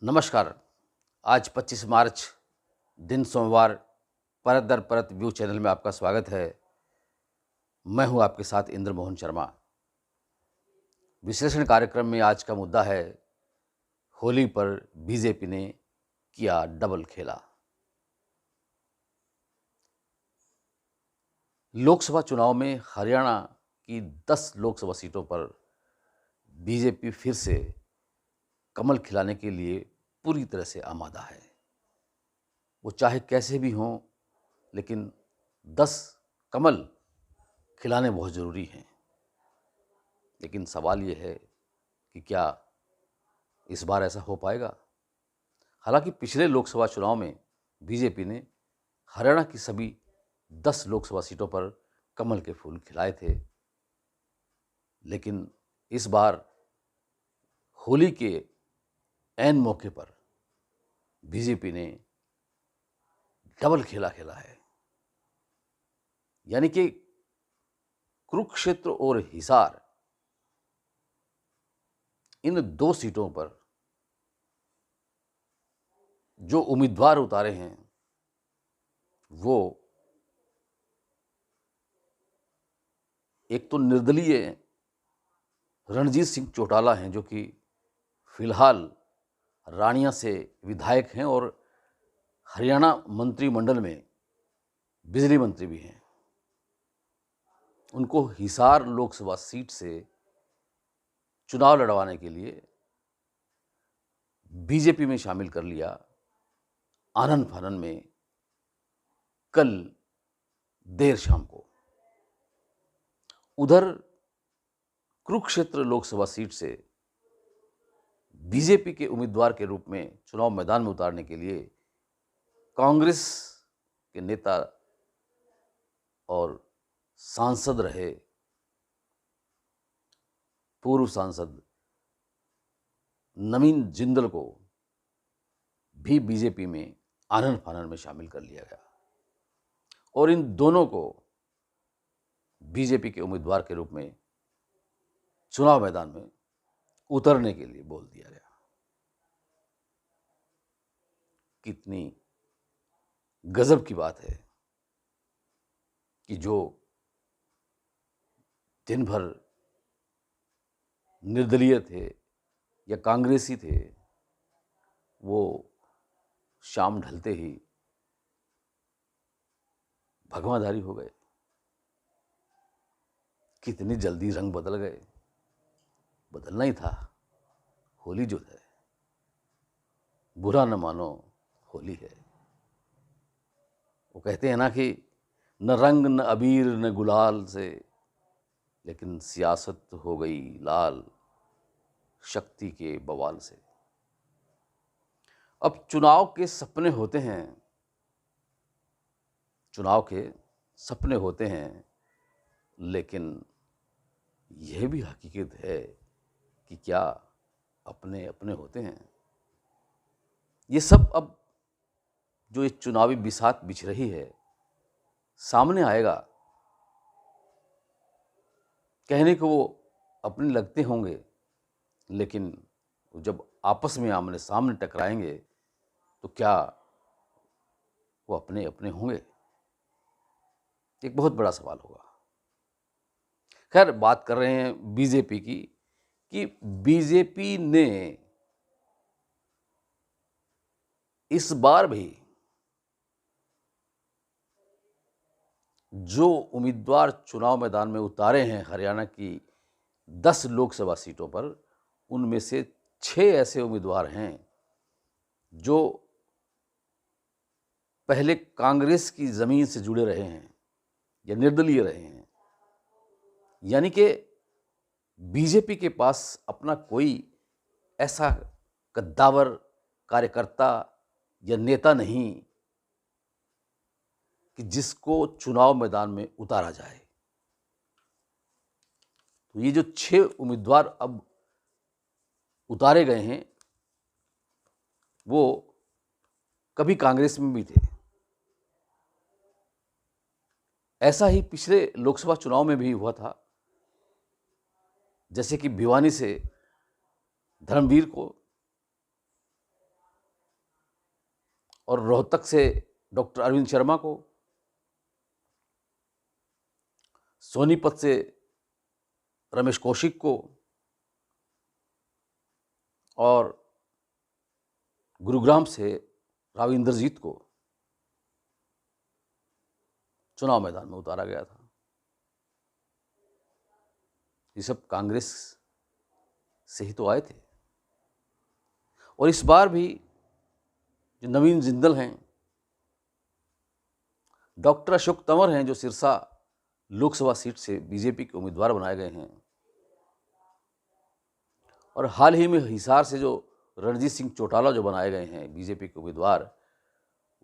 नमस्कार। आज 25 मार्च दिन सोमवार परत दर परत व्यू चैनल में आपका स्वागत है। मैं हूं आपके साथ इंद्र मोहन शर्मा। विश्लेषण कार्यक्रम में आज का मुद्दा है होली पर बीजेपी ने किया डबल खेला। लोकसभा चुनाव में हरियाणा की 10 लोकसभा सीटों पर बीजेपी फिर से कमल खिलाने के लिए पूरी तरह से आमादा है। वो चाहे कैसे भी हों, लेकिन 10 कमल खिलाने बहुत ज़रूरी हैं। लेकिन सवाल ये है कि क्या इस बार ऐसा हो पाएगा? हालांकि पिछले लोकसभा चुनाव में बीजेपी ने हरियाणा की सभी 10 लोकसभा सीटों पर कमल के फूल खिलाए थे, लेकिन इस बार होली के ऐन मौके पर बीजेपी ने डबल खेला खेला है। यानी कि कुरुक्षेत्र और हिसार, इन 2 सीटों पर जो उम्मीदवार उतारे हैं वो एक तो निर्दलीय रणजीत सिंह चौटाला हैं, जो कि फिलहाल रानिया से विधायक हैं और हरियाणा मंत्रिमंडल में बिजली मंत्री भी हैं। उनको हिसार लोकसभा सीट से चुनाव लड़वाने के लिए बीजेपी में शामिल कर लिया आनन फानन में कल देर शाम को। उधर कुरुक्षेत्र लोकसभा सीट से बीजेपी के उम्मीदवार के रूप में चुनाव मैदान में उतारने के लिए कांग्रेस के नेता और सांसद रहे पूर्व सांसद नवीन जिंदल को भी बीजेपी में आनन फानन में शामिल कर लिया गया और इन दोनों को बीजेपी के उम्मीदवार के रूप में चुनाव मैदान में उतरने के लिए बोल दिया गया। कितनी गजब की बात है कि जो दिन भर निर्दलीय थे या कांग्रेसी थे, वो शाम ढलते ही भगवाधारी हो गए। कितनी जल्दी रंग बदल गए। बदलना ही था। होली जो है, बुरा न मानो होली है। वो कहते हैं ना कि न रंग न अबीर न गुलाल से, लेकिन सियासत हो गई लाल शक्ति के बवाल से। अब चुनाव के सपने होते हैं, चुनाव के सपने होते हैं, लेकिन यह भी हकीकत है कि क्या अपने अपने होते हैं। ये सब अब जो एक चुनावी बिसात बिछ रही है, सामने आएगा। कहने को वो अपने लगते होंगे, लेकिन जब आपस में आमने सामने टकराएंगे तो क्या वो अपने अपने होंगे? एक बहुत बड़ा सवाल होगा। खैर, बात कर रहे हैं बीजेपी की कि बीजेपी ने इस बार भी जो उम्मीदवार चुनाव मैदान में उतारे हैं हरियाणा की 10 लोकसभा सीटों पर, उनमें से 6 ऐसे उम्मीदवार हैं जो पहले कांग्रेस की जमीन से जुड़े रहे हैं या निर्दलीय रहे हैं। यानी कि बीजेपी के पास अपना कोई ऐसा कद्दावर कार्यकर्ता या नेता नहीं कि जिसको चुनाव मैदान में उतारा जाए। तो ये जो 6 उम्मीदवार अब उतारे गए हैं, वो कभी कांग्रेस में भी थे। ऐसा ही पिछले लोकसभा चुनाव में भी हुआ था। जैसे कि भिवानी से धर्मवीर को और रोहतक से डॉक्टर अरविंद शर्मा को, सोनीपत से रमेश कौशिक को और गुरुग्राम से राव इंद्रजीत को चुनाव मैदान में उतारा गया था। ये सब कांग्रेस से ही तो आए थे। और इस बार भी जो नवीन जिंदल हैं, डॉक्टर अशोक तंवर हैं, जो सिरसा लोकसभा सीट से बीजेपी के उम्मीदवार बनाए गए हैं, और हाल ही में हिसार से जो रणजीत सिंह चौटाला जो बनाए गए हैं बीजेपी के उम्मीदवार,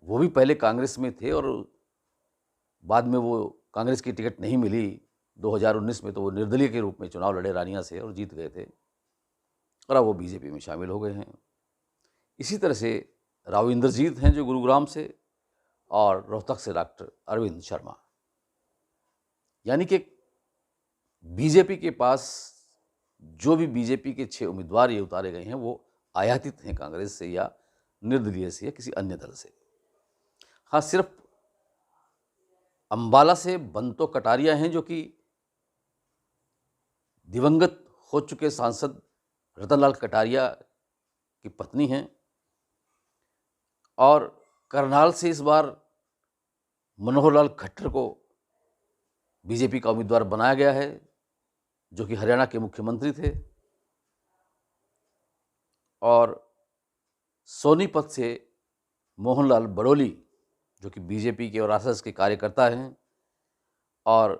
वो भी पहले कांग्रेस में थे और बाद में वो कांग्रेस की टिकट नहीं मिली। 2019 में तो वो निर्दलीय के रूप में चुनाव लड़े रानिया से और जीत गए थे, और अब वो बीजेपी में शामिल हो गए हैं। इसी तरह से राव इंद्रजीत हैं जो गुरुग्राम से, और रोहतक से डॉक्टर अरविंद शर्मा। यानी कि बीजेपी के पास जो भी बीजेपी के 6 उम्मीदवार ये उतारे गए हैं वो आयातित हैं कांग्रेस से या निर्दलीय से या किसी अन्य दल से। हाँ, सिर्फ अंबाला से बंतो कटारिया हैं जो कि दिवंगत हो चुके सांसद रतनलाल कटारिया की पत्नी हैं, और करनाल से इस बार मनोहर लाल खट्टर को बीजेपी का उम्मीदवार बनाया गया है, जो कि हरियाणा के मुख्यमंत्री थे, और सोनीपत से मोहनलाल बड़ोली जो कि बीजेपी के और आरएसएस के कार्यकर्ता हैं, और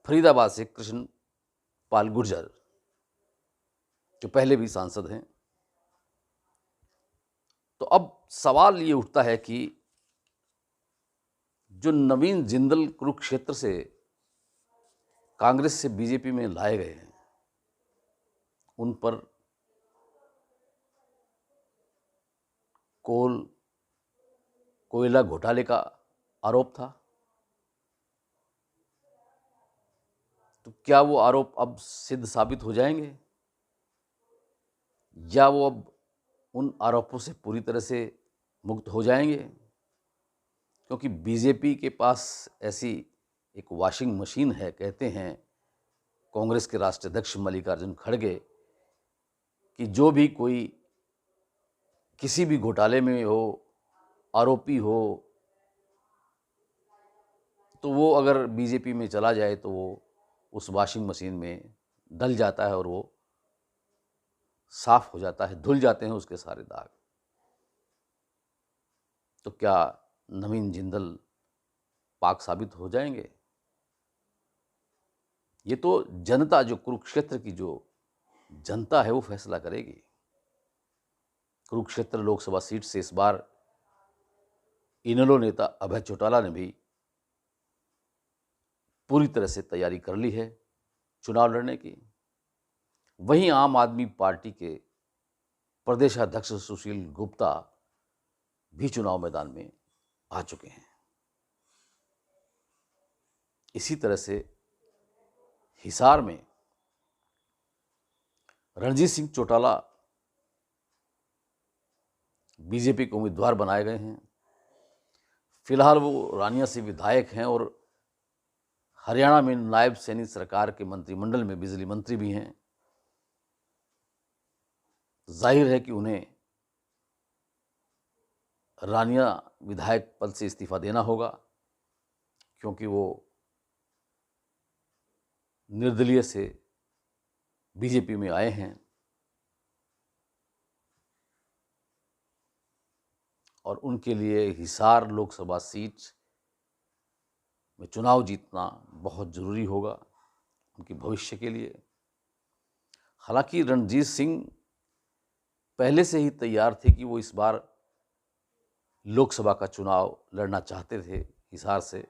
फरीदाबाद से कृष्ण पाल गुर्जर जो पहले भी सांसद हैं। तो अब सवाल ये उठता है कि जो नवीन जिंदल कुरुक्षेत्र से कांग्रेस से बीजेपी में लाए गए हैं, उन पर कोयला घोटाले का आरोप था। तो क्या वो आरोप अब सिद्ध साबित हो जाएंगे, या वो अब उन आरोपों से पूरी तरह से मुक्त हो जाएंगे? क्योंकि बीजेपी के पास ऐसी एक वॉशिंग मशीन है, कहते हैं कांग्रेस के राष्ट्रीय अध्यक्ष मल्लिकार्जुन खड़गे, कि जो भी कोई किसी भी घोटाले में हो, आरोपी हो, तो वो अगर बीजेपी में चला जाए तो वो उस वॉशिंग मशीन में डल जाता है और वो साफ हो जाता है, धुल जाते हैं उसके सारे दाग। तो क्या नवीन जिंदल पाक साबित हो जाएंगे? ये तो जनता, जो कुरुक्षेत्र की जो जनता है, वो फैसला करेगी। कुरुक्षेत्र लोकसभा सीट से इस बार इनेलो नेता अभय चौटाला ने भी पूरी तरह से तैयारी कर ली है चुनाव लड़ने की। वहीं आम आदमी पार्टी के प्रदेशाध्यक्ष सुशील गुप्ता भी चुनाव मैदान में आ चुके हैं। इसी तरह से हिसार में रणजीत सिंह चौटाला बीजेपी के उम्मीदवार बनाए गए हैं। फिलहाल वो रानिया से विधायक हैं और हरियाणा में नायब सैनी सरकार के मंत्रिमंडल में बिजली मंत्री भी हैं। जाहिर है कि उन्हें रानिया विधायक पद से इस्तीफा देना होगा, क्योंकि वो निर्दलीय से बीजेपी में आए हैं और उनके लिए हिसार लोकसभा सीट में चुनाव जीतना बहुत ज़रूरी होगा उनके भविष्य के लिए। हालांकि रणजीत सिंह पहले से ही तैयार थे कि वो इस बार लोकसभा का चुनाव लड़ना चाहते थे हिसार से,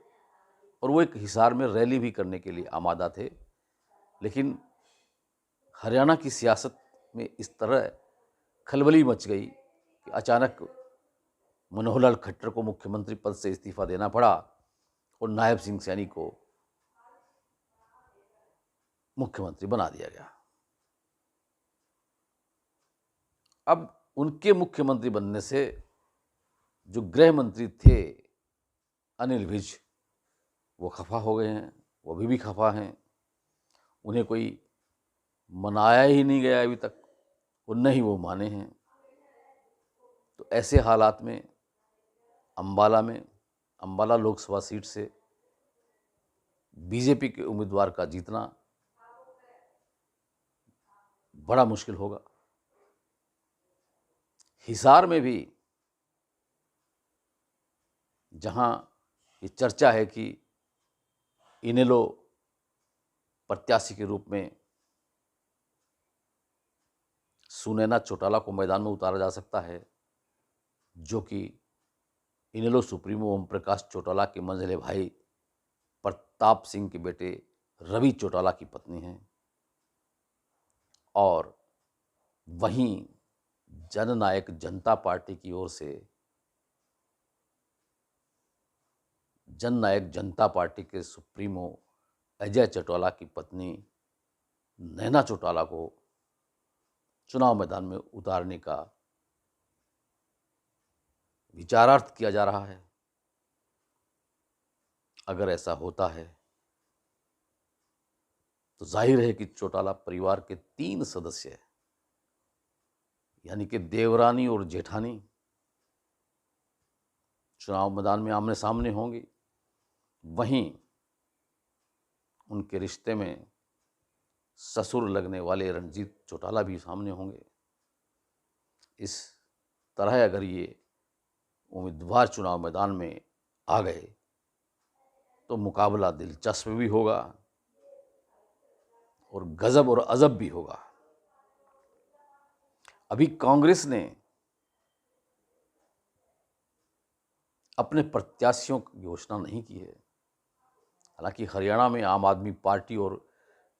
और वो एक हिसार में रैली भी करने के लिए आमादा थे। लेकिन हरियाणा की सियासत में इस तरह खलबली मच गई कि अचानक मनोहर लाल खट्टर को मुख्यमंत्री पद से इस्तीफा देना पड़ा और नायब सिंह सैनी को मुख्यमंत्री बना दिया गया। अब उनके मुख्यमंत्री बनने से जो गृह मंत्री थे अनिल विज, वो खफा हो गए हैं, वो अभी भी खफा हैं। उन्हें कोई मनाया ही नहीं गया अभी तक, और न ही वो माने हैं। तो ऐसे हालात में अंबाला लोकसभा सीट से बीजेपी के उम्मीदवार का जीतना बड़ा मुश्किल होगा। हिसार में भी जहां ये चर्चा है कि इनेलो प्रत्याशी के रूप में सुनैना चौटाला को मैदान में उतारा जा सकता है, जो कि इनेलो सुप्रीमो ओम प्रकाश चौटाला के मंझले भाई प्रताप सिंह के बेटे रवि चौटाला की पत्नी हैं। और वहीं जननायक जनता पार्टी की ओर से जननायक जनता पार्टी के सुप्रीमो अजय चौटाला की पत्नी नैना चौटाला को चुनाव मैदान में उतारने का विचारार्थ किया जा रहा है। अगर ऐसा होता है तो जाहिर है कि चौटाला परिवार के 3 सदस्य, यानी कि देवरानी और जेठानी, चुनाव मैदान में आमने सामने होंगी। वहीं उनके रिश्ते में ससुर लगने वाले रणजीत चौटाला भी सामने होंगे। इस तरह अगर ये उम्मीदवार चुनाव मैदान में आ गए तो मुकाबला दिलचस्प भी होगा और गजब और अजब भी होगा। अभी कांग्रेस ने अपने प्रत्याशियों की घोषणा नहीं की है। हालांकि हरियाणा में आम आदमी पार्टी और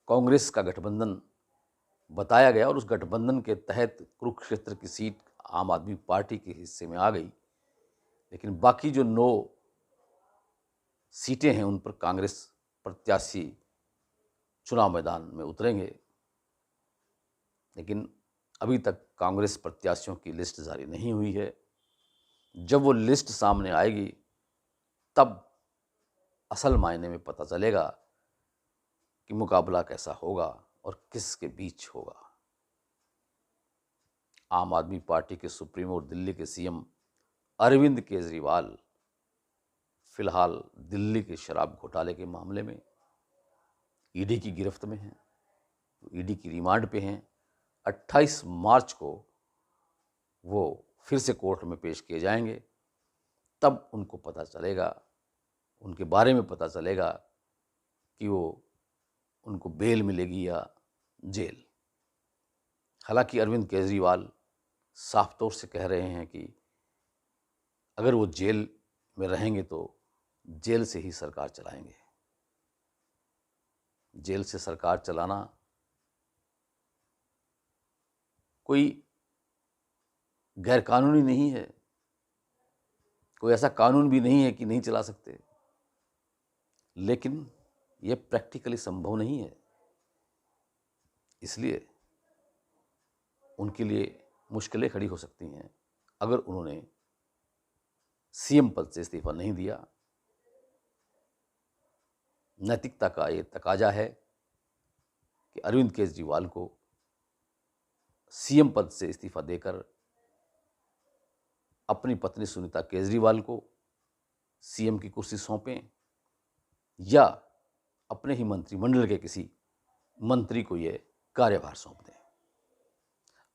कांग्रेस का गठबंधन बताया गया और उस गठबंधन के तहत कुरुक्षेत्र की सीट आम आदमी पार्टी के हिस्से में आ गई, लेकिन बाकी जो 9 सीटें हैं उन पर कांग्रेस प्रत्याशी चुनाव मैदान में उतरेंगे। लेकिन अभी तक कांग्रेस प्रत्याशियों की लिस्ट जारी नहीं हुई है। जब वो लिस्ट सामने आएगी तब असल मायने में पता चलेगा कि मुकाबला कैसा होगा और किसके बीच होगा। आम आदमी पार्टी के सुप्रीमो और दिल्ली के सीएम अरविंद केजरीवाल फिलहाल दिल्ली के शराब घोटाले के मामले में ईडी की गिरफ्त में हैं, ईडी की रिमांड पे हैं। 28 मार्च को वो फिर से कोर्ट में पेश किए जाएंगे, तब उनको पता चलेगा, उनके बारे में पता चलेगा कि वो उनको बेल मिलेगी या जेल। हालांकि अरविंद केजरीवाल साफ तौर से कह रहे हैं कि अगर वो जेल में रहेंगे तो जेल से ही सरकार चलाएंगे। जेल से सरकार चलाना कोई गैरकानूनी नहीं है, कोई ऐसा कानून भी नहीं है कि नहीं चला सकते, लेकिन यह प्रैक्टिकली संभव नहीं है। इसलिए उनके लिए मुश्किलें खड़ी हो सकती हैं अगर उन्होंने सीएम पद से इस्तीफा नहीं दिया। नैतिकता का ये तकाजा है कि अरविंद केजरीवाल को सीएम पद से इस्तीफा देकर अपनी पत्नी सुनीता केजरीवाल को सीएम की कुर्सी सौंपें या अपने ही मंत्रिमंडल के किसी मंत्री को यह कार्यभार सौंप दें।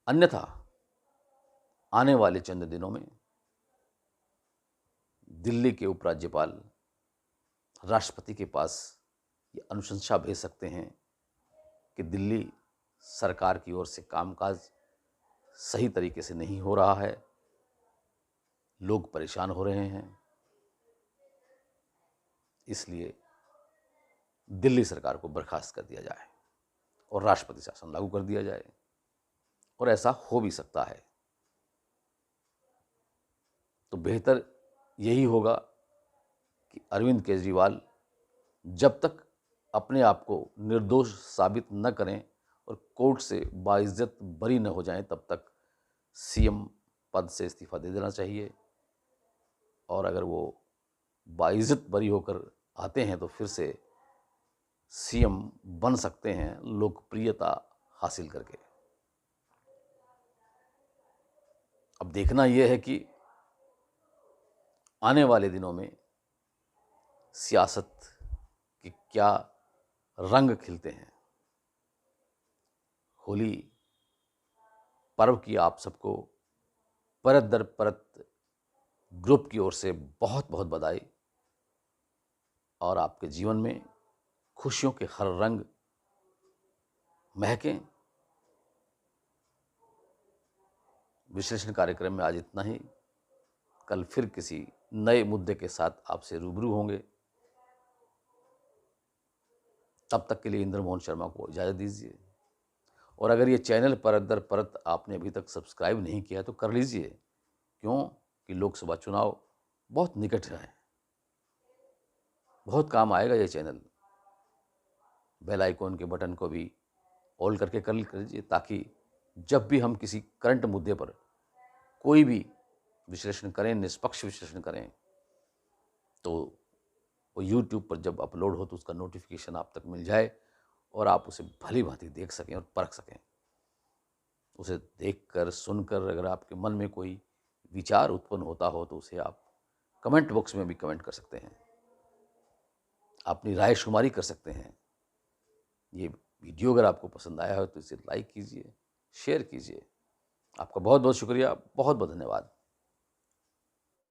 अन्यथा आने वाले चंद दिनों में दिल्ली के उपराज्यपाल राष्ट्रपति के पास ये अनुशंसा भेज सकते हैं कि दिल्ली सरकार की ओर से कामकाज सही तरीके से नहीं हो रहा है, लोग परेशान हो रहे हैं, इसलिए दिल्ली सरकार को बर्खास्त कर दिया जाए और राष्ट्रपति शासन लागू कर दिया जाए। और ऐसा हो भी सकता है। तो बेहतर यही होगा कि अरविंद केजरीवाल जब तक अपने आप को निर्दोष साबित न करें और कोर्ट से बाइज्जत बरी न हो जाएं, तब तक सीएम पद से इस्तीफा दे देना चाहिए। और अगर वो बाइज़्ज़त बरी होकर आते हैं तो फिर से सीएम बन सकते हैं लोकप्रियता हासिल करके। अब देखना यह है कि आने वाले दिनों में सियासत के क्या रंग खिलते हैं। होली पर्व की आप सबको परत दर परत ग्रुप की ओर से बहुत बहुत बधाई, और आपके जीवन में खुशियों के हर रंग महकें। विश्लेषण कार्यक्रम में आज इतना ही। कल फिर किसी नए मुद्दे के साथ आपसे रूबरू होंगे। तब तक के लिए इंद्र मोहन शर्मा को इजाज़त दीजिए। और अगर ये चैनल परत दर परत आपने अभी तक सब्सक्राइब नहीं किया तो कर लीजिए। क्यों कि लोकसभा चुनाव बहुत निकट है, बहुत काम आएगा ये चैनल। बेल आइकॉन के बटन को भी ऑल करके कर लीजिए, ताकि जब भी हम किसी करंट मुद्दे पर कोई भी विश्लेषण करें, निष्पक्ष विश्लेषण करें, तो वो यूट्यूब पर जब अपलोड हो तो उसका नोटिफिकेशन आप तक मिल जाए और आप उसे भली भांति देख सकें और परख सकें। उसे देखकर, सुनकर अगर आपके मन में कोई विचार उत्पन्न होता हो तो उसे आप कमेंट बॉक्स में भी कमेंट कर सकते हैं, अपनी राय शुमारी कर सकते हैं। ये वीडियो अगर आपको पसंद आया हो तो इसे लाइक कीजिए, शेयर कीजिए। आपका बहुत बहुत शुक्रिया, बहुत बहुत धन्यवाद।